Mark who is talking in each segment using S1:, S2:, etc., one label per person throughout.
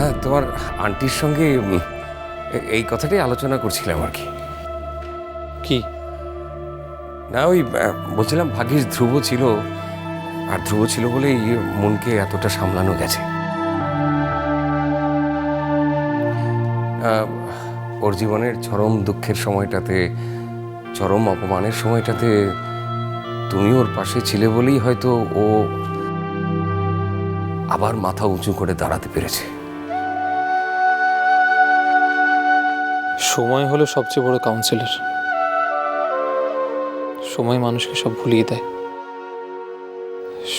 S1: হ্যাঁ, তোমার আন্টির সঙ্গে এই কথাটাই আলোচনা করছিলাম আর কি।
S2: কি?
S1: না, ওই বলছিলাম ভাগ্যিস ধ্রুব ছিল, আর ধ্রুব ছিল বলেই মনকে এতটা সামলানো গেছে। ওর জীবনের চরম দুঃখের সময়টাতে, চরম অপমানের সময়টাতে তুমি ওর পাশে ছিলে বলেই হয়তো ও আবার মাথা উঁচু করে দাঁড়াতে পেরেছে।
S2: সময় হলো সবচেয়ে বড় কাউন্সিলর। সময় মানুষকে সব ভুলিয়ে দেয়।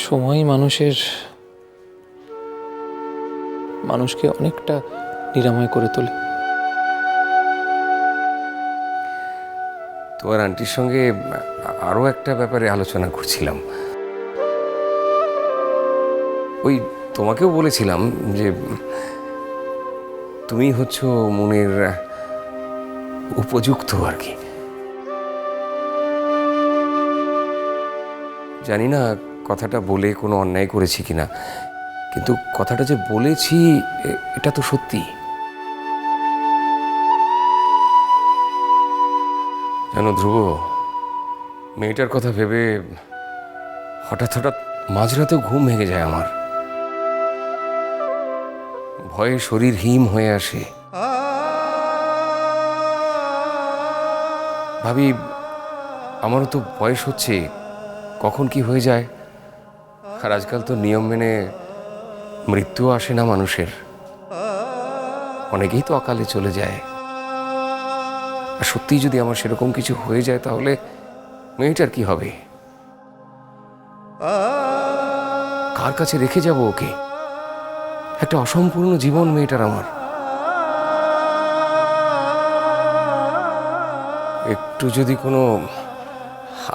S2: সময় মানুষকে অনেকটা নিরাময় করে তোলে।
S1: তোমার আন্টির সঙ্গে আরও একটা ব্যাপারে আলোচনা করছিলাম। ওই তোমাকেও বলেছিলাম যে তুমি হচ্ছ মনের উপযুক্ত আর কি। জানি না কথাটা বলে কোনো অন্যায় করেছি কিনা, কিন্তু কথাটা যে বলেছি এটা তো সত্যি। জানো ধ্রুব, মেয়েটার কথা ভেবে হঠাৎ হঠাৎ মাঝরাতে ঘুম ভেঙে যায় আমার। ভয়ে শরীর হিম হয়ে আসে। ভাবি, আমারও তো বয়স হচ্ছে, কখন কি হয়ে যায়। আর আজকাল তো নিয়ম মেনে মৃত্যু আসে না মানুষের, অনেকেই তো অকালে চলে যায়। আর সত্যিই যদি আমার সেরকম কিছু হয়ে যায় তাহলে মেয়েটার কি হবে? কার কাছে রেখে যাব ওকে? একটা অসম্পূর্ণ জীবন মেয়েটার আমার। একটু যদি কোনো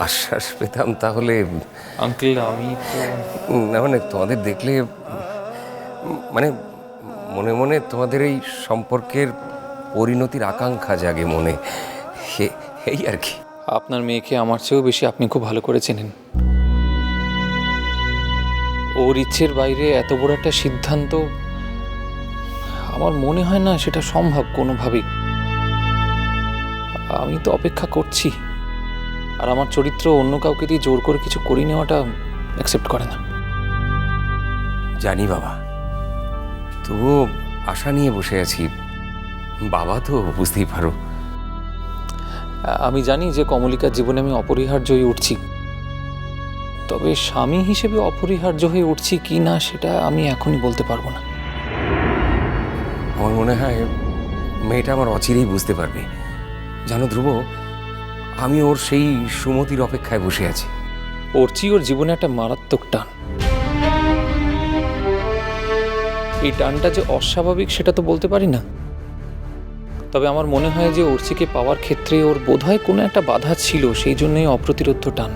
S1: আশ্বাস পেতাম তাহলে।
S2: আঙ্কেল, আমি
S1: না মানে তোমাদের দেখলে মানে মনে মনে তোমাদের এই সম্পর্কের পরিণতির আকাঙ্ক্ষা জাগে মনে, এই আর কি।
S2: আপনার মেয়েকে আমার চেয়েও বেশি আপনি খুব ভালো করে চেনেন। ওর ইচ্ছের বাইরে এত বড় একটা সিদ্ধান্ত আমার মনে হয় না সেটা সম্ভব কোনোভাবেই। আমি তো অপেক্ষা করছি, আর আমার চরিত্র অন্য কাউকে দিয়ে জোর করে কিছু করি নেওয়াটা অ্যাকসেপ্ট করে না।
S1: জানি বাবা, তবুও আশা নিয়ে বসে আছি। বাবা তো বুঝতেই পারো।
S2: আমি জানি যে কমলিকার জীবনে আমি অপরিহার্য হয়ে উঠছি, তবে স্বামী হিসেবে অপরিহার্য হয়ে উঠছি কি না সেটা আমি এখনই বলতে পারবো না।
S1: আমার মনে হয় মেয়েটা আমার অচিরেই বুঝতে পারবে। জানো ধ্রুব, আমি ওর সেই সুমতির অপেক্ষায় বসে আছি।
S2: ওর জীবনে একটা মারাত্মক টান। এই টানটা যে অস্বাভাবিক সেটা তো বলতে পারি না, তবে আমার মনে হয় যে অর্চিকে পাওয়ার ক্ষেত্রে ওর বোধহয় কোনো একটা বাধা ছিল, সেই জন্যই অপ্রতিরোধ্য টান।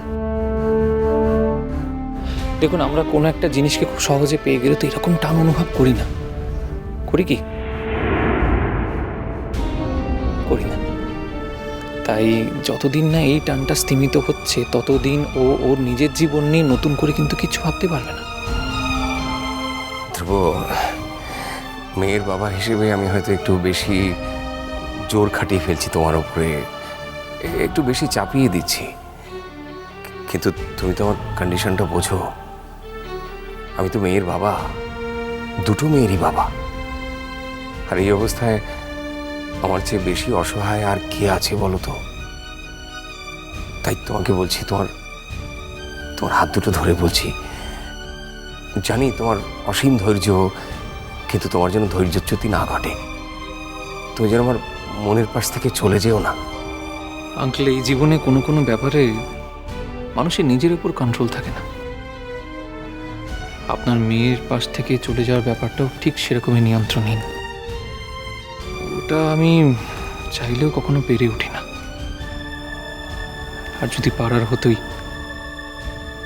S2: দেখুন, আমরা কোনো একটা জিনিসকে খুব সহজে পেয়ে গেলে তো এরকম টান অনুভব করি না, করি কি? করি না। তাই যতদিন না এই টানটা স্থিমিত হচ্ছে ততদিন ও ওর নিজের জীবন নিয়ে নতুন করে কিন্তু কিছু ভাবতে পারবে না।
S1: ধ্রুব, মেয়ের বাবা হিসেবে আমি হয়তো একটু বেশি জোর খাটিয়ে ফেলছি তোমার উপরে, একটু বেশি চাপিয়ে দিচ্ছি। কিন্তু তুমি তো আমার কন্ডিশনটা বোঝো। আমি তো মেয়ের বাবা, দুটো মেয়েরই বাবা। আর এই অবস্থায় আমার চেয়ে বেশি অসহায় আর কে আছে বলো তো? তাই তোমাকে বলছি, তোমার হাত দুটো ধরে বলছি, জানি তোমার অসীম ধৈর্য, কিন্তু তোমার যেন ধৈর্যচ্যুতি না ঘটে। তুমি যেন আমার মনের পাশ থেকে চলে যেও না।
S2: আঙ্কেল, এই জীবনে কোনো কোনো ব্যাপারে মানুষের নিজের উপর কন্ট্রোল থাকে না। আপনার মেয়ের পাশ থেকে চলে যাওয়ার ব্যাপারটাও ঠিক সেরকমই নিয়ন্ত্রণহীন। ওটা আমি চাইলেও কখনো পেরে উঠি না। আর যদি পারার হতোই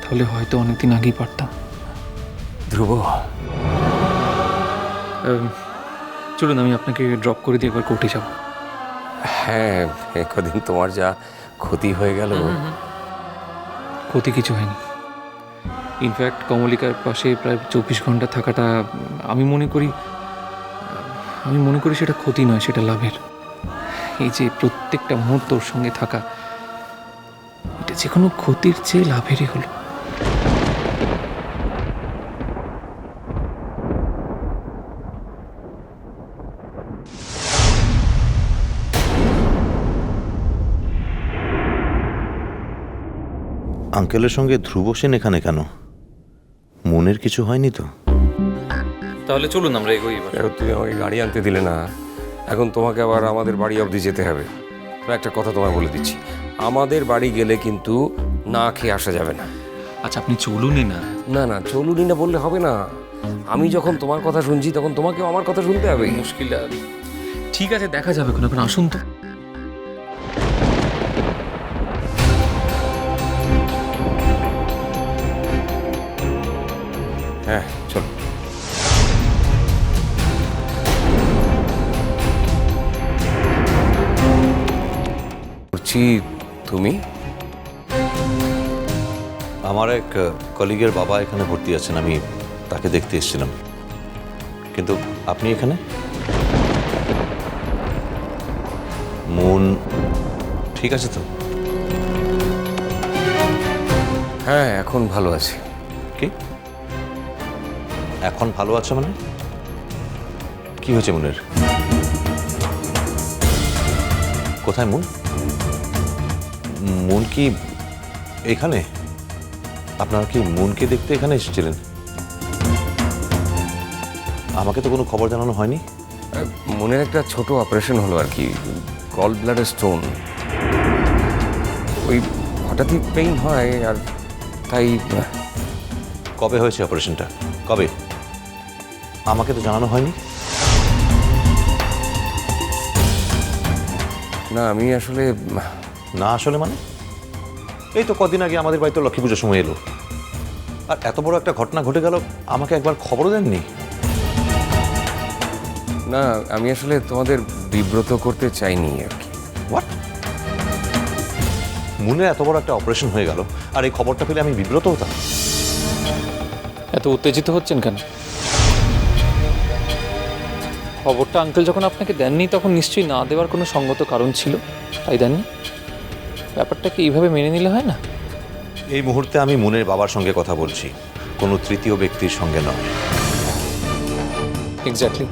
S2: তাহলে হয়তো অনেকদিন আগেই পারতাম।
S1: ধ্রুব,
S2: চলুন আমি আপনাকে ড্রপ করে দিয়ে একবার কোর্টে যাব।
S1: হ্যাঁ, কদিন তোমার যা ক্ষতি হয়ে গেল।
S2: ক্ষতি কিছু হয়নি। ইনফ্যাক্ট কমলিকার পাশে প্রায় 24 ঘন্টা থাকাটা আমি মনে করি আমি মনে করি সেটা ক্ষতি নয়, সেটা লাভের। এই যে প্রত্যেকটা মুহূর্ত ওর সঙ্গে থাকা, এটা যে কোনো ক্ষতির চেয়ে লাভেরই হলো।
S3: আঙ্কেলের সঙ্গে ধ্রুব সেন এখানে কেন? মনের কিছু হয়নি তো?
S2: তাহলে চলুন আমরা এগোই এবার।
S1: তুমি আমাকে গাড়ি আনতে দিলে না, এখন তোমাকে আবার আমাদের বাড়ি অবধি যেতে হবে। তবে একটা কথা তোমায় বলে দিচ্ছি, আমাদের বাড়ি গেলে কিন্তু না খেয়ে আসা যাবে না।
S2: আচ্ছা আপনি চলুনই না।
S1: না না, চলুনই না বললে হবে না। আমি যখন তোমার কথা শুনছি তখন তোমাকেও আমার কথা শুনতে হবে।
S2: মুশকিল। ঠিক আছে, দেখা যাবে, কোনো এখন আসুন তো।
S1: হ্যাঁ চলো। করছি তুমি?
S3: আমার এক কলিগের বাবা এখানে ভর্তি আছেন, আমি তাকে দেখতে এসেছিলাম। কিন্তু আপনি এখানে? মন ঠিক আছে তো?
S1: হ্যাঁ এখন ভালো আছি।
S3: কি এখন ভালো আছে মানে? কি হয়েছে মনের? কোথায় মন? মন কি এখানে? আপনারা কি মনকে দেখতে এখানে এসেছিলেন? আমাকে তো কোনো খবর জানানো হয়নি।
S1: মনের একটা ছোট অপারেশন হলো আর কি, গল ব্লাডার স্টোন। ওই হঠাৎই পেইন হয় আর তাই।
S3: কবে হয়েছে অপারেশনটা? কবে? আমাকে তো জানানো হয়নি।
S1: না আমি আসলে
S3: না আসলে মানে? এই তো কদিন আগে আমাদের বাড়িতে লক্ষ্মী পুজোর সময় এলো, আর এত বড় একটা ঘটনা ঘটে গেল, আমাকে একবার খবরও দেননি।
S1: না আমি আসলে তোমাদের বিব্রত করতে চাইনি আর কি।
S3: হোয়াট? মনে এত বড় একটা অপারেশন হয়ে গেল আর এই খবরটা পেলে আমি বিব্রত হতাম?
S2: এত উত্তেজিত হচ্ছেন কেন? খবরটা আঙ্কেল যখন আপনাকে দেননি তখন নিশ্চয়ই না দেওয়ার কোনো সঙ্গত কারণ ছিল, তাই দেননি। ব্যাপারটাকে এইভাবে মেনে নিলে হয় না।
S3: এই মুহূর্তে আমি মনের বাবার সঙ্গে কথা বলছি, কোনো তৃতীয় ব্যক্তির সঙ্গে নয়।
S2: এক্স্যাক্টলি,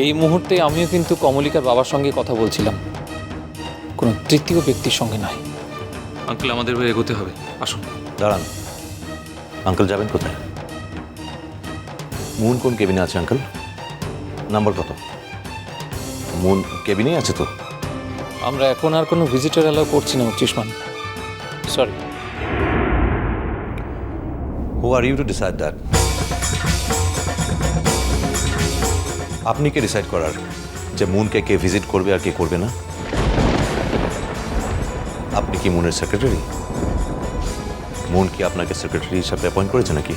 S2: এই মুহূর্তে আমিও কিন্তু কমলিকার বাবার সঙ্গে কথা বলছিলাম, কোনো তৃতীয় ব্যক্তির সঙ্গে নয়। আঙ্কেল আমাদের এগোতে হবে, আসুন।
S3: দাঁড়ান, আঙ্কেল যাবেন কোথায়? মুন কোন কেবিনে আছে আঙ্কেল? নাম্বার কত? মুন কেবিনেই আছে তো?
S2: আমরা এখন আর কোনো ভিজিটর অ্যালাউ করছি না উচ্চিষ্মান, sorry.
S3: Who are you to decide that? আপনি কে ডিসাইড করার যে মুনকে কে ভিজিট করবে আর কে করবে না? আপনি কি মুনের সেক্রেটারি? মুন কি আপনাকে সেক্রেটারি হিসাবে অ্যাপয়েন্ট করেছে নাকি?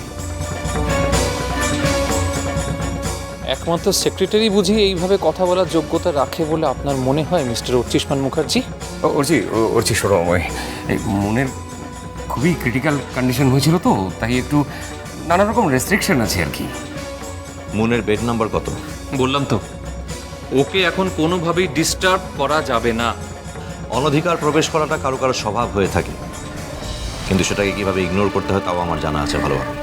S2: একমাত্র সেক্রেটারি বুঝি এইভাবে কথা বলার যোগ্যতা রাখে বলে আপনার মনে হয় মিস্টার উচ্চিষ্মান মুখার্জি?
S1: ওরছি সরময়, এই মনের খুবই ক্রিটিক্যাল কন্ডিশন হয়েছিল তো, তাই একটু নানা রকম রেস্ট্রিকশন আছে আর কি।
S3: মুনের বেড নাম্বার কত?
S2: বললাম তো, ওকে এখন কোনোভাবেই ডিস্টার্ব করা যাবে না।
S3: অনধিকার প্রবেশ করাটা কারো কারো স্বভাব হয়ে থাকে, কিন্তু সেটাকে কিভাবে ইগনোর করতে হয় তাও আমার জানা আছে ভালোভাবে।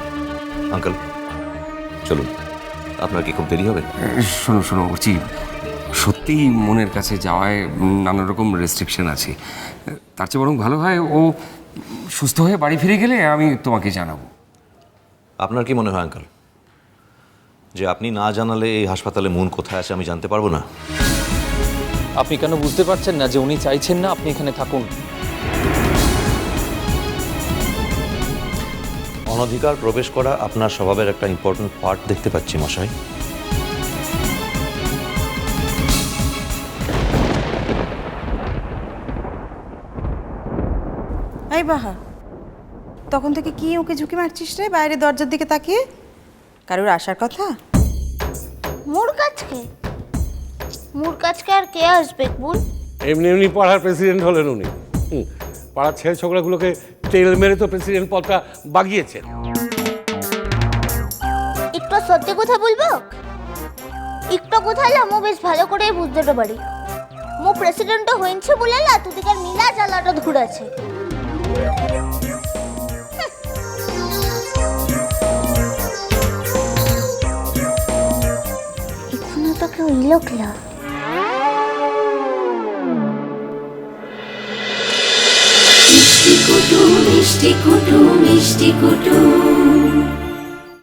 S3: আঙ্কেল চলুন, আপনার কি খুব দেরি হবে?
S1: শোনো বলছি, সত্যিই মনের কাছে যাওয়ায় নানা রকম রেস্ট্রিকশন আছে। তার চেয়ে বরং ভালো হয় ও সুস্থ হয়ে বাড়ি ফিরে গেলে আমি তোমাকে জানাবো।
S3: আপনার কি মনে হয় আঙ্কেল, যে আপনি না জানালে এই হাসপাতালে মুন কোথায় আছে আমি জানতে পারবো না?
S2: আপনি কেন বুঝতে পারছেন না যে উনি চাইছেন না আপনি এখানে থাকুন?
S3: অনধিকার প্রবেশ করা আপনার স্বভাবের একটা ইম্পর্টেন্ট পার্ট দেখতে পাচ্ছি মশাই।
S4: এই বাহা, তখন থেকে কি ওকে ঝুঁকি মারছিস রে বাইরে দরজার দিকে তাকিয়ে? কারোর আসার কথা?
S5: মোর কাছকে আর কে আসবে বুল?
S6: এমনি এমনি পাড়ার প্রেসিডেন্ট হলেন উনি। পাড়ার ছেলে ছোকরাগুলোকে তেল মেরে তো প্রেসিডেন্ট পদটা বাগিয়েছেন।
S5: একটু সত্যি কথা বলবো? একটু কোথায় মো বেশ ভালো করেই বুঝতে পারি মো প্রেসিডেন্ট হইছে বলে না তুদিকার নীলা জ্বালাটা ধুড়াছে এখনো তো কেউ এলো ক্লা
S7: মিষ্টি কুটু মিষ্টি কুটু মিষ্টি কুটু